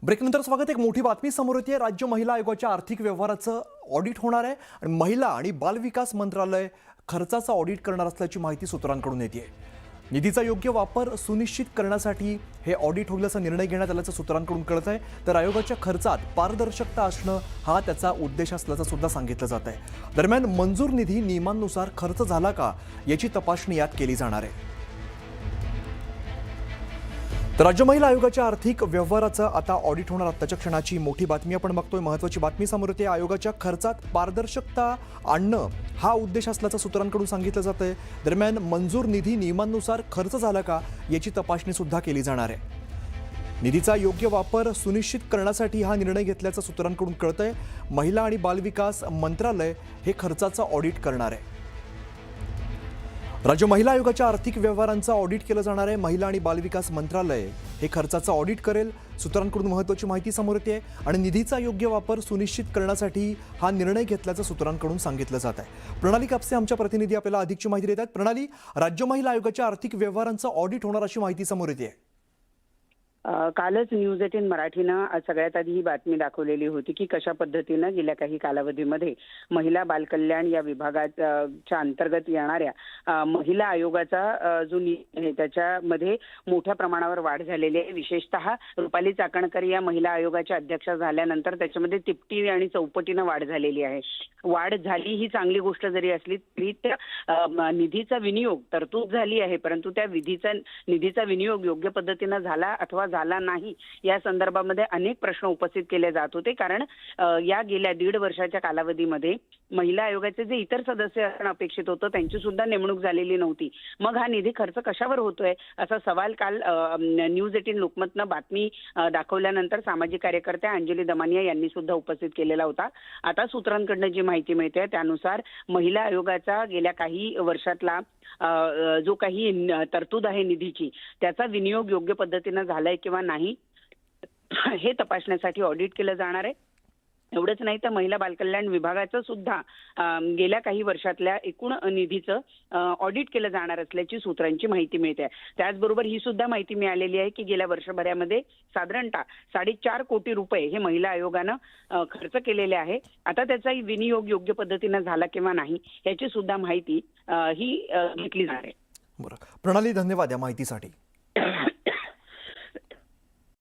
ब्रेकनंतर स्वागत। एक मोठी बातमी समोर येते। राज्य महिला आयोगाच्या आर्थिक व्यवहाराचं ऑडिट होणार आहे आणि महिला आणि बालविकास मंत्रालय खर्चाचा ऑडिट करणार असल्याची माहिती सूत्रांकडून येते। निधीचा योग्य वापर सुनिश्चित करण्यासाठी हे ऑडिट होईल असा निर्णय घेण्यात आल्याचं सूत्रांकडून कळत आहे। तर आयोगाच्या खर्चात पारदर्शकता असणं हा त्याचा उद्देश असल्याचं सुद्धा सांगितलं जात आहे। दरम्यान मंजूर निधी नियमांनुसार खर्च झाला का याची तपासणी यात केली जाणार आहे। तर राज्य महिला आयोगाच्या आर्थिक व्यवहाराचं आता ऑडिट होणार आताच्या क्षणाची मोठी बातमी आपण बघतोय। महत्त्वाची बातमी समोर येते। आयोगाच्या खर्चात पारदर्शकता आणणं हा उद्देश असल्याचं सूत्रांकडून सांगितलं जातंय। दरम्यान मंजूर निधी नियमांनुसार खर्च झाला का याची तपासणी सुद्धा केली जाणार आहे। निधीचा योग्य वापर सुनिश्चित करण्यासाठी हा निर्णय घेतल्याचं सूत्रांकडून कळतंय। महिला आणि बालविकास मंत्रालय हे खर्चाचं ऑडिट करणार आहे। राज्य महिला आयोगाच्या आर्थिक व्यवहारांचं ऑडिट केलं जाणार आहे। महिला आणि बालविकास मंत्रालय हे खर्चाचं ऑडिट करेल। सूत्रांकडून महत्त्वाची माहिती समोर येते आणि निधीचा योग्य वापर सुनिश्चित करण्यासाठी हा निर्णय घेतल्याचं सूत्रांकडून सांगितलं जात आहे। प्रणाली कापसे आमच्या प्रतिनिधी आपल्याला अधिकची माहिती देत आहेत। प्रणाली, राज्य महिला आयोगाच्या आर्थिक व्यवहारांचं ऑडिट होणार अशी माहिती समोर येते। कालच न्यूज 18 मराठीनं सगळ्यात आधी ही बातमी दाखवलेली होती की कशा पद्धतीनं गेल्या काही कालावधीमध्ये महिला बालकल्याण या विभागाच्या अंतर्गत येणाऱ्या महिला आयोगाचा जो निधी आहे त्याच्यामध्ये मोठ्या प्रमाणावर वाढ झालेली आहे। विशेषतः रुपाली चाकणकर या महिला आयोगाच्या अध्यक्षा झाल्यानंतर त्याच्यामध्ये तिपटी आणि चौपटीनं वाढ झालेली आहे। वाढ झाली ही चांगली गोष्ट जरी असली तरी त्या निधीचा विनियोग तरतूद झाली आहे, परंतु त्या निधीचा विनियोग योग्य पद्धतीनं झाला अथवा झाला नाही या संदर्भामध्ये अनेक प्रश्न उपस्थित केले जात होते। कारण या गेल्या 1.5 वर्षाच्या कालावधीमध्ये महिला आयोगाचे जे इतर सदस्य असणं अपेक्षित होतं त्यांची सुद्धा नेमणूक झालेली नव्हती। मग हा निधी खर्च कशावर होतोय असा सवाल काल न्यूज 18 लोकमतनं बातमी दाखवल्यानंतर सामाजिक कार्यकर्त्या अंजली दमानिया यांनी सुद्धा उपस्थित केलेला होता। आता सूत्रांकडून जी माहिती मिळते त्यानुसार महिला आयोगाचा गेल्या काही वर्षातला जो काही तरतूद आहे निधीची त्याचा विनियोग योग्य पद्धतीनं झालाय किंवा नाही हे तपासण्यासाठी ऑडिट केलं जाणार आहे। एवढंच नाही तर महिला बालकल्याण विभागाचं सुद्धा गेल्या काही वर्षातल्या एकूण निधीचं ऑडिट केलं जाणार असल्याची सूत्रांची माहिती मिळते। त्याचबरोबर ही सुद्धा माहिती मिळालेली आहे की गेल्या वर्षभरामध्ये साधारणतः 4.5 कोटी रुपये हे महिला आयोगानं खर्च केलेले आहे। आता त्याचा विनियोग योग्य पद्धतीनं झाला किंवा नाही याची सुद्धा माहिती ही घेतली जाणार आहे। बरं प्रणाली, धन्यवाद या माहितीसाठी।